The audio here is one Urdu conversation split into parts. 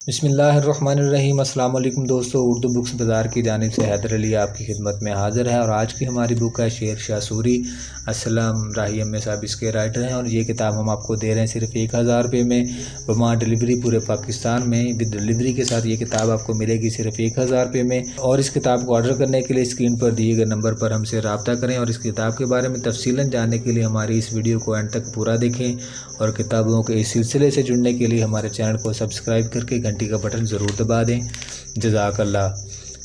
بسم اللہ الرحمن الرحیم۔ السلام علیکم دوستو، اردو بکس بازار کی جانب سے حیدر علی آپ کی خدمت میں حاضر ہے، اور آج کی ہماری بک ہے شیر شاہ سوری۔ السلام راہی امی صاحب اس کے رائٹر ہیں، اور یہ کتاب ہم آپ کو دے رہے ہیں صرف 1000 روپے میں، وہاں ڈلیوری پورے پاکستان میں ود ڈلیوری کے ساتھ یہ کتاب آپ کو ملے گی صرف 1000 روپے میں۔ اور اس کتاب کو آرڈر کرنے کے لیے اسکرین پر دیے گئے نمبر پر ہم سے رابطہ کریں، اور اس کتاب کے بارے میں تفصیلاً جاننے کے لیے ہماری اس ویڈیو کو اینڈ تک پورا دیکھیں، اور کتابوں کے اس سلسلے سے جڑنے کے لیے ہمارے چینل کو سبسکرائب کر کے گھنٹی کا بٹن ضرور دبا دیں۔ جزاک اللہ۔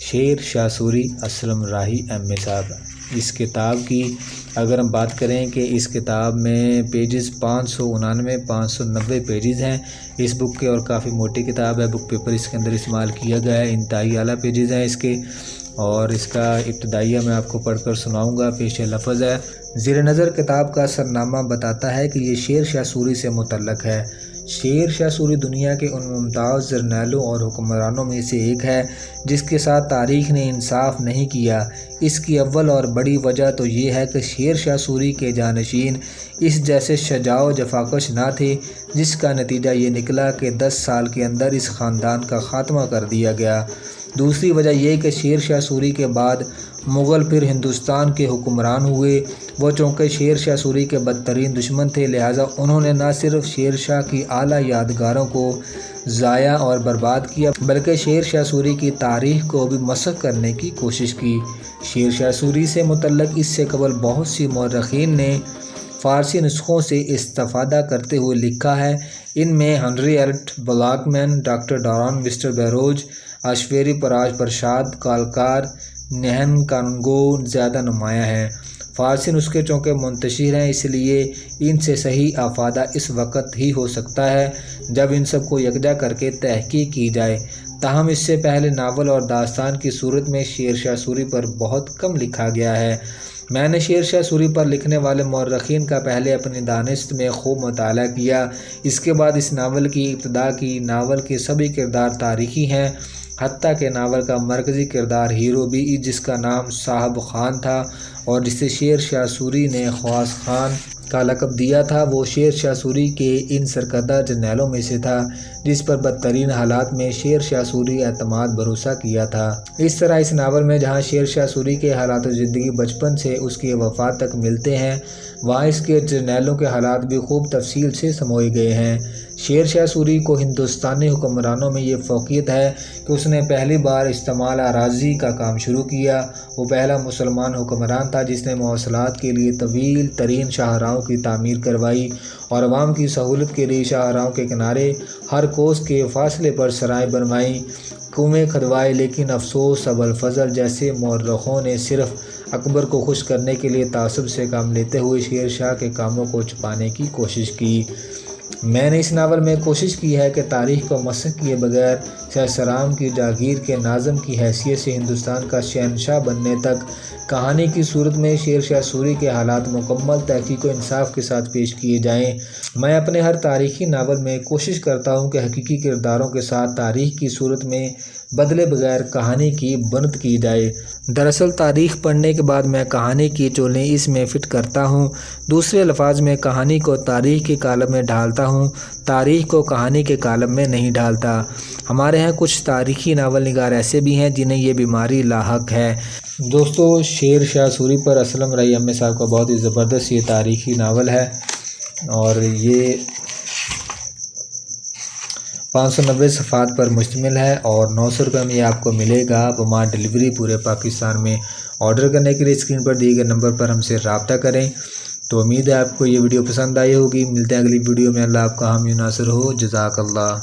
شیر شاہ سوری اسلم راہی ایم اے صاحب۔ اس کتاب کی اگر ہم بات کریں کہ اس کتاب میں پیجز 599 پیجز ہیں اس بک کے، اور کافی موٹی کتاب ہے، بک پیپر اس کے اندر استعمال کیا گیا ہے، انتہائی اعلیٰ پیجز ہیں اس کے، اور اس کا ابتدائیہ میں آپ کو پڑھ کر سناؤں گا، پیش لفظ ہے۔ زیر نظر کتاب کا سرنامہ بتاتا ہے کہ یہ شیر شاہ سوری سے متعلق ہے۔ شیر شاہ سوری دنیا کے ان ممتاز جرنیلوں اور حکمرانوں میں سے ایک ہے جس کے ساتھ تاریخ نے انصاف نہیں کیا۔ اس کی اول اور بڑی وجہ تو یہ ہے کہ شیر شاہ سوری کے جانشین اس جیسے شجاع و جفاکش نہ تھے، جس کا نتیجہ یہ نکلا کہ 10 سال کے اندر اس خاندان کا خاتمہ کر دیا گیا۔ دوسری وجہ یہ کہ شیر شاہ سوری کے بعد مغل پھر ہندوستان کے حکمران ہوئے۔ وہ چونکہ شیر شاہ سوری کے بدترین دشمن تھے، لہٰذا انہوں نے نہ صرف شیر شاہ کی اعلیٰ یادگاروں کو ضائع اور برباد کیا، بلکہ شیر شاہ سوری کی تاریخ کو بھی مسخ کرنے کی کوشش کی۔ شیر شاہ سوری سے متعلق اس سے قبل بہت سی مورخین نے فارسی نسخوں سے استفادہ کرتے ہوئے لکھا ہے۔ ان میں ہنری ایلٹ بلاکمین، ڈاکٹر ڈاران وسٹر بیروج، اشویری پراج پرشاد کالکار، نہن کانگو زیادہ نمایاں ہیں۔ فارسی نسخے چونکہ منتشر ہیں، اس لیے ان سے صحیح افادہ اس وقت ہی ہو سکتا ہے جب ان سب کو یکجا کر کے تحقیق کی جائے۔ تاہم اس سے پہلے ناول اور داستان کی صورت میں شیر شاہ سوری پر بہت کم لکھا گیا ہے۔ میں نے شیر شاہ سوری پر لکھنے والے مورخین کا پہلے اپنی دانست میں خوب مطالعہ کیا، اس کے بعد اس ناول کی ابتدا کی۔ ناول کے سبھی کردار تاریخی ہیں، حتیٰ کہ ناول کا مرکزی کردار ہیرو بھی، جس کا نام صاحب خان تھا اور جسے شیر شاہ سوری نے خواص خان کا لقب دیا تھا، وہ شیر شاہ سوری کے ان سرکردہ جرنیلوں میں سے تھا جس پر بدترین حالات میں شیر شاہ سوری اعتماد بھروسہ کیا تھا۔ اس طرح اس ناول میں جہاں شیر شاہ سوری کے حالات زندگی بچپن سے اس کی وفات تک ملتے ہیں، وہاں اس کے جرنیلوں کے حالات بھی خوب تفصیل سے سموئے گئے ہیں۔ شیر شاہ سوری کو ہندوستانی حکمرانوں میں یہ فوقیت ہے کہ اس نے پہلی بار استعمال اراضی کا کام شروع کیا۔ وہ پہلا مسلمان حکمران تھا جس نے مواصلات کے لیے طویل ترین شاہراہوں کی تعمیر کروائی، اور عوام کی سہولت کے لیے شاہراہوں کے کنارے ہر کوس کے فاصلے پر سرائیں بنوائیں، کنویں کھدوائے۔ لیکن افسوس، ابوالفضل جیسے مورخوں نے صرف اکبر کو خوش کرنے کے لیے تعصب سے کام لیتے ہوئے شیر شاہ کے کاموں کو چھپانے کی کوشش کی۔ میں نے اس ناول میں کوشش کی ہے کہ تاریخ کو مسخ کیے بغیر شاہ سلام کی جاگیر کے ناظم کی حیثیت سے ہندوستان کا شہنشاہ بننے تک کہانی کی صورت میں شیر شاہ سوری کے حالات مکمل تحقیق و انصاف کے ساتھ پیش کیے جائیں۔ میں اپنے ہر تاریخی ناول میں کوشش کرتا ہوں کہ حقیقی کرداروں کے ساتھ تاریخ کی صورت میں بدلے بغیر کہانی کی بنت کی جائے۔ دراصل تاریخ پڑھنے کے بعد میں کہانی کی چولیں اس میں فٹ کرتا ہوں، دوسرے الفاظ میں کہانی کو تاریخ کے کالم میں ڈالتا ہوں، تاریخ کو کہانی کے کالم میں نہیں ڈالتا۔ ہمارے ہاں کچھ تاریخی ناول نگار ایسے بھی ہیں جنہیں یہ بیماری لاحق ہے۔ دوستو، شیر شاہ سوری پر اسلم راہی امی صاحب کا بہت ہی زبردست یہ تاریخی ناول ہے، اور یہ 590 صفحات پر مشتمل ہے، اور 900 روپے میں یہ آپ کو ملے گا بما ڈلیوری پورے پاکستان میں۔ آرڈر کرنے کے لیے اسکرین پر دیے گئے نمبر پر ہم سے رابطہ کریں۔ تو امید ہے آپ کو یہ ویڈیو پسند آئی ہوگی۔ ملتے ہیں اگلی ویڈیو میں۔ اللہ آپ کا حامی و ناصر ہو۔ جزاک اللہ۔